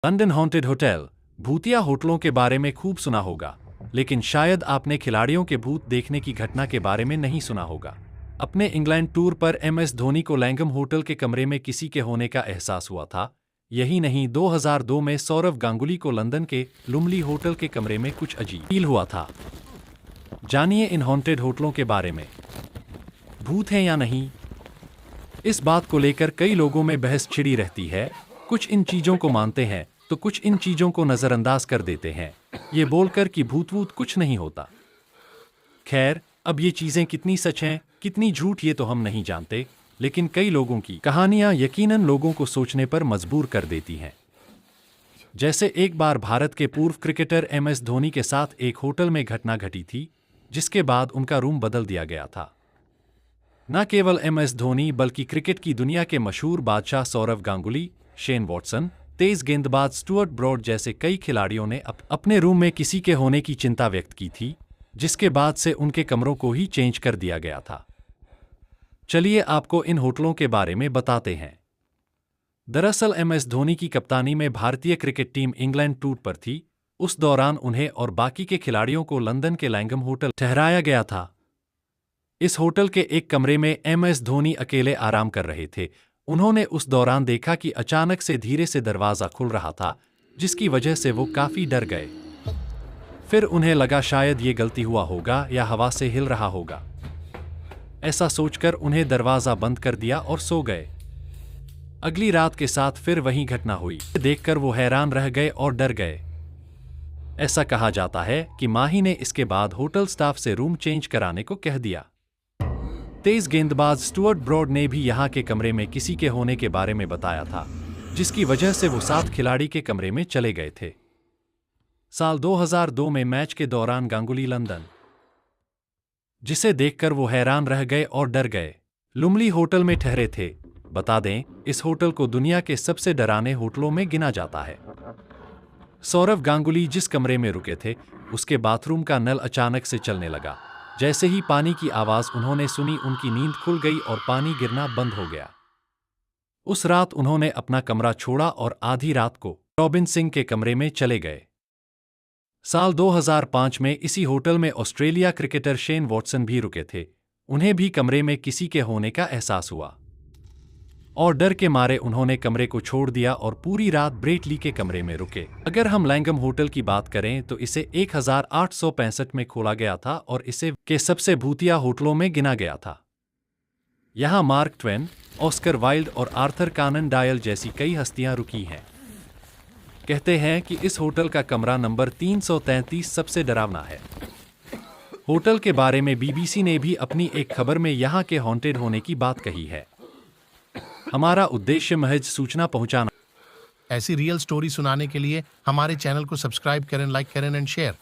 London haunted hotel. भूतिया होटलों के बारे में खूब सुना होगा, लेकिन शायद आपने खिलाड़ियों के भूत देखने की घटना के बारे में नहीं सुना होगा। अपने इंग्लैंड टूर पर MS धोनी को लैंगम होटल के कमरे में किसी के होने का एहसास हुआ था। यही नहीं, 2002 में सौरव गांगुली को लंदन के लुमली होटल के कमरे में कुछ अजीब फील हुआ था। जानिए इन हॉन्टेड होटलों के बारे में। भूत हैं या नहीं, इस बात को लेकर कई लोगों में बहस छिड़ी रहती है। कुछ इन चीजों को मानते हैं तो कुछ इन चीजों को नजरअंदाज कर देते हैं, ये बोलकर कि भूत वूत कुछ नहीं होता। खैर, अब ये चीजें कितनी सच हैं, कितनी झूठ, ये तो हम नहीं जानते, लेकिन कई लोगों की कहानियां यकीनन लोगों को सोचने पर मजबूर कर देती हैं। जैसे एक बार भारत के पूर्व क्रिकेटर MS धोनी के साथ एक होटल में घटना घटी थी, जिसके बाद उनका रूम बदल दिया गया था। न केवल MS धोनी बल्कि क्रिकेट की दुनिया के मशहूर बादशाह सौरव गांगुली, शेन वॉटसन, तेज गेंदबाज स्टुअर्ट ब्रॉड जैसे कई खिलाड़ियों ने अपने रूम में किसी के होने की चिंता व्यक्त की थी, जिसके बाद से उनके कमरों को ही चेंज कर दिया गया था। चलिए आपको इन होटलों के बारे में बताते हैं। दरअसल MS धोनी की कप्तानी में भारतीय क्रिकेट टीम इंग्लैंड टूर पर थी। उस दौरान उन्हें और बाकी के खिलाड़ियों को लंदन के लैंगम होटल ठहराया गया था। इस होटल के एक कमरे में MS धोनी अकेले आराम कर रहे थे। उन्होंने उस दौरान देखा कि अचानक से धीरे से दरवाजा खुल रहा था, जिसकी वजह से वो काफी डर गए। फिर उन्हें लगा शायद ये गलती हुआ होगा या हवा से हिल रहा होगा। ऐसा सोचकर उन्हें दरवाजा बंद कर दिया और सो गए। अगली रात के साथ फिर वही घटना हुई। देखकर वो हैरान रह गए और डर गए। ऐसा कहा जाता है कि माही ने इसके बाद होटल स्टाफ से रूम चेंज कराने को कह दिया। तेज गेंदबाज स्टुअर्ट ब्रॉड ने भी यहाँ के कमरे में किसी के होने के बारे में बताया था, जिसकी वजह से वो 7 खिलाड़ी के कमरे में चले गए थे। साल 2002 में मैच के दौरान गांगुली लंदन, जिसे देखकर वो हैरान रह गए और डर गए, लुमली होटल में ठहरे थे। बता दें, इस होटल को दुनिया के सबसे डरावने होटलों में गिना जाता है। सौरव गांगुली जिस कमरे में रुके थे, उसके बाथरूम का नल अचानक से चलने लगा। जैसे ही पानी की आवाज उन्होंने सुनी, उनकी नींद खुल गई और पानी गिरना बंद हो गया। उस रात उन्होंने अपना कमरा छोड़ा और आधी रात को रॉबिन सिंह के कमरे में चले गए। साल 2005 में इसी होटल में ऑस्ट्रेलिया क्रिकेटर शेन वॉटसन भी रुके थे। उन्हें भी कमरे में किसी के होने का एहसास हुआ और डर के मारे उन्होंने कमरे को छोड़ दिया और पूरी रात ब्रेटली के कमरे में रुके। अगर हम लैंगम होटल की बात करें तो इसे 1865 में खोला गया था और इसे के सबसे भूतिया होटलों में गिना गया था। यहाँ मार्क ट्वेन, ऑस्कर वाइल्ड और आर्थर कानन डायल जैसी कई हस्तियां रुकी हैं। कहते हैं कि इस होटल का कमरा नंबर 333 सबसे डरावना है। होटल के बारे में BBC ने भी अपनी एक खबर में यहाँ के हॉन्टेड होने की बात कही है। हमारा उद्देश्य महज सूचना पहुंचाना। ऐसी रियल स्टोरी सुनाने के लिए हमारे चैनल को सब्सक्राइब करें, लाइक करें एंड शेयर।